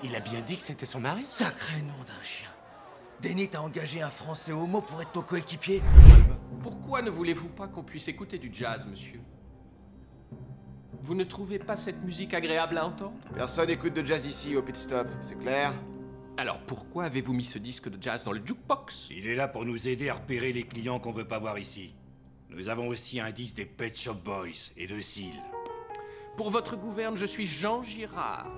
il a bien dit que c'était son mari? Sacré nom d'un chien. Denit a engagé un Français homo pour être ton coéquipier? Pourquoi ne voulez-vous pas qu'on puisse écouter du jazz, monsieur? Vous ne trouvez pas cette musique agréable à entendre? Personne n'écoute de jazz ici au pit stop, c'est clair? Alors pourquoi avez-vous mis ce disque de jazz dans le jukebox? Il est là pour nous aider à repérer les clients qu'on veut pas voir ici. Nous avons aussi un disque des Pet Shop Boys et de Seal. Pour votre gouverne, je suis Jean Girard.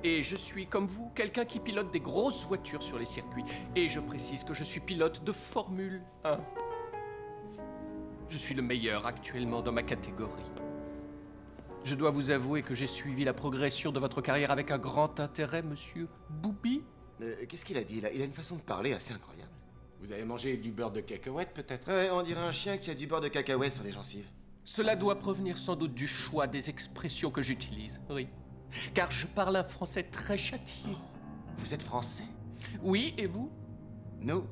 Et je suis, comme vous, quelqu'un qui pilote des grosses voitures sur les circuits. Et je précise que je suis pilote de Formule 1. Je suis le meilleur actuellement dans ma catégorie. Je dois vous avouer que j'ai suivi la progression de votre carrière avec un grand intérêt, monsieur Booby. Qu'est-ce qu'il a dit là? Il a une façon de parler assez incroyable. Vous avez mangé du beurre de cacahuète, peut-être? Ouais, on dirait un chien qui a du beurre de cacahuète sur les gencives. Cela doit provenir sans doute du choix des expressions que j'utilise, oui. Car je parle un français très châtié. Vous êtes français? Oui, et vous? Nous?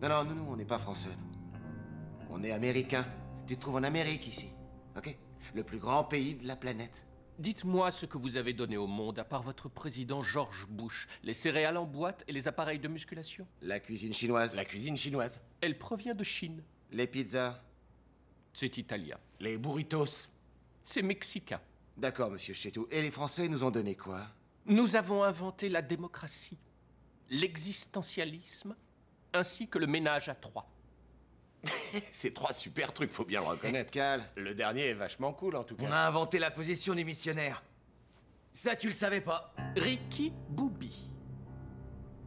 Non, nous, on n'est pas français. On est américains. Tu te trouves en Amérique ici, ok? Le plus grand pays de la planète. Dites-moi ce que vous avez donné au monde, à part votre président George Bush. Les céréales en boîte et les appareils de musculation? La cuisine chinoise. La cuisine chinoise. Elle provient de Chine. Les pizzas. C'est italien. Les burritos. C'est mexicain. D'accord, monsieur Chetou. Et les Français nous ont donné quoi? Nous avons inventé la démocratie, l'existentialisme, ainsi que le ménage à trois. C'est 3 super trucs, faut bien le reconnaître. Cal. Le dernier est vachement cool, en tout cas. On a inventé la position des missionnaires. Ça, tu le savais pas? Ricky Booby.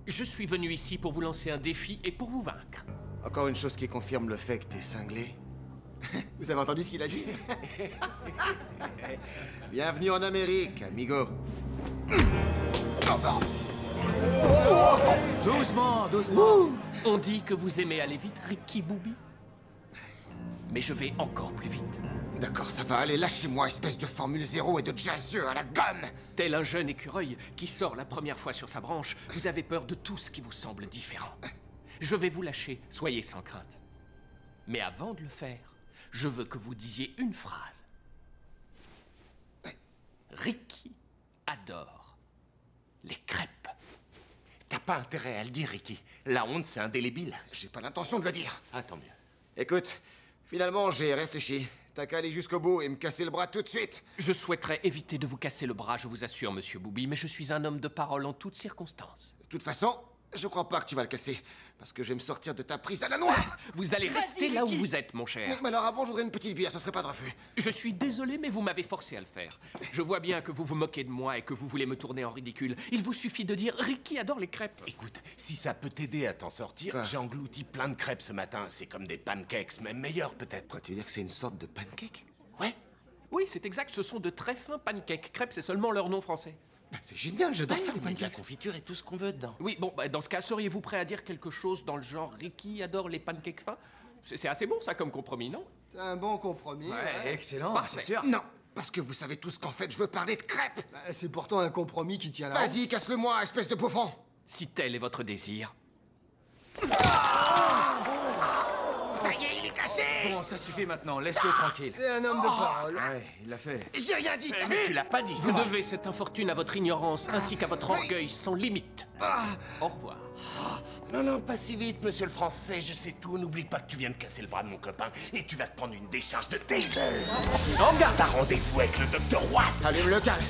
Je suis venu ici pour vous lancer un défi et pour vous vaincre. Encore une chose qui confirme le fait que t'es cinglé. Vous avez entendu ce qu'il a dit? Bienvenue en Amérique, amigo. Doucement, doucement. On dit que vous aimez aller vite, Ricky Booby. Mais je vais encore plus vite. D'accord, ça va, allez, lâchez-moi, espèce de Formule 0 et de jazzeux à la gomme. Tel un jeune écureuil qui sort la première fois sur sa branche, vous avez peur de tout ce qui vous semble différent. Je vais vous lâcher, soyez sans crainte. Mais avant de le faire, je veux que vous disiez une phrase. Ricky adore les crêpes. T'as pas intérêt à le dire, Ricky. La honte, c'est indélébile. J'ai pas l'intention de le dire. Ah, tant mieux. Écoute, finalement, j'ai réfléchi. T'as qu'à aller jusqu'au bout et me casser le bras tout de suite. Je souhaiterais éviter de vous casser le bras, je vous assure, monsieur Booby, mais je suis un homme de parole en toutes circonstances. De toute façon, je crois pas que tu vas le casser. Parce que je vais me sortir de ta prise à la noix. Vous allez rester là où vous êtes, mon cher. Mais alors avant, je voudrais une petite bière, ce serait pas de refus. Je suis désolé, mais vous m'avez forcé à le faire. Je vois bien que vous vous moquez de moi et que vous voulez me tourner en ridicule. Il vous suffit de dire « Ricky adore les crêpes ». Écoute, si ça peut t'aider à t'en sortir, Quoi? j'ai englouti plein de crêpes ce matin. C'est comme des pancakes, même meilleurs peut-être. Quoi, tu veux dire que c'est une sorte de pancake? Ouais. Oui, c'est exact, ce sont de très fins pancakes. Crêpes, c'est seulement leur nom français. C'est génial, j'adore ça, les Il y a de la pancakes. confiture et tout ce qu'on veut dedans. Oui, bon, dans ce cas, seriez-vous prêt à dire quelque chose dans le genre « Ricky adore les pancakes fins » C'est assez bon, ça, comme compromis, non? C'est un bon compromis. Ouais, excellent, Parfait. c'est sûr. Non, parce que vous savez tous qu'en fait, je veux parler de crêpes. C'est pourtant un compromis qui tient la route. Vas-y, casse-le-moi, espèce de bouffon. Si tel est votre désir. Ça y est, il est cassé. Bon, ça suffit maintenant, laisse-le tranquille. C'est un homme de parole. Ouais, il l'a fait. J'ai rien dit, t'as Mais tu vu? l'as pas dit, Vous devez cette infortune à votre ignorance ainsi qu'à votre orgueil sans limite. Au revoir. Non, non, pas si vite, monsieur le français, je sais tout. N'oublie pas que tu viens de casser le bras de mon copain et tu vas te prendre une décharge de taser. En garde! T'as rendez-vous avec le docteur Watt. Allume le calme.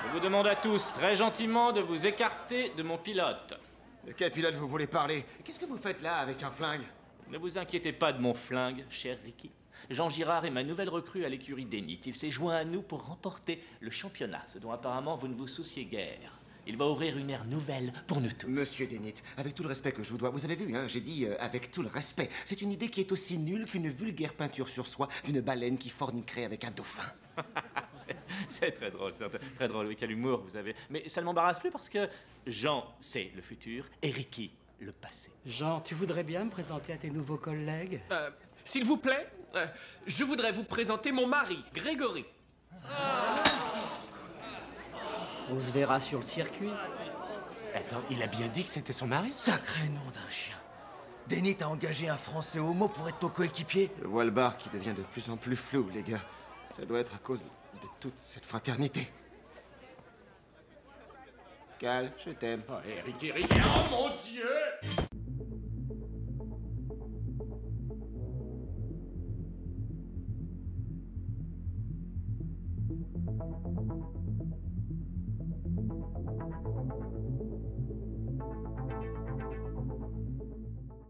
Je vous demande à tous, très gentiment, de vous écarter de mon pilote. De quel pilote vous voulez parler? Qu'est-ce que vous faites là avec un flingue? Ne vous inquiétez pas de mon flingue, cher Ricky. Jean Girard est ma nouvelle recrue à l'écurie d'Enit. Il s'est joint à nous pour remporter le championnat, ce dont apparemment vous ne vous souciez guère. Il va ouvrir une ère nouvelle pour nous tous. Monsieur Denit, avec tout le respect que je vous dois, vous avez vu, hein, j'ai dit avec tout le respect. C'est une idée qui est aussi nulle qu'une vulgaire peinture sur soie d'une baleine qui forniquerait avec un dauphin. C'est très drôle, c'est très drôle. Oui, quel humour vous avez. Mais ça ne m'embarrasse plus parce que Jean, c'est le futur et Ricky, le passé. Jean, tu voudrais bien me présenter à tes nouveaux collègues? S'il vous plaît, je voudrais vous présenter mon mari, Grégory. On se verra sur le circuit. Attends, il a bien dit que c'était son mari? Sacré nom d'un chien. Denit a engagé un Français homo pour être ton coéquipier? Je vois le bar qui devient de plus en plus flou, les gars. Ça doit être à cause de toute cette fraternité. Cal, je t'aime. Oh, hé, Ricky, Ricky, oh mon Dieu!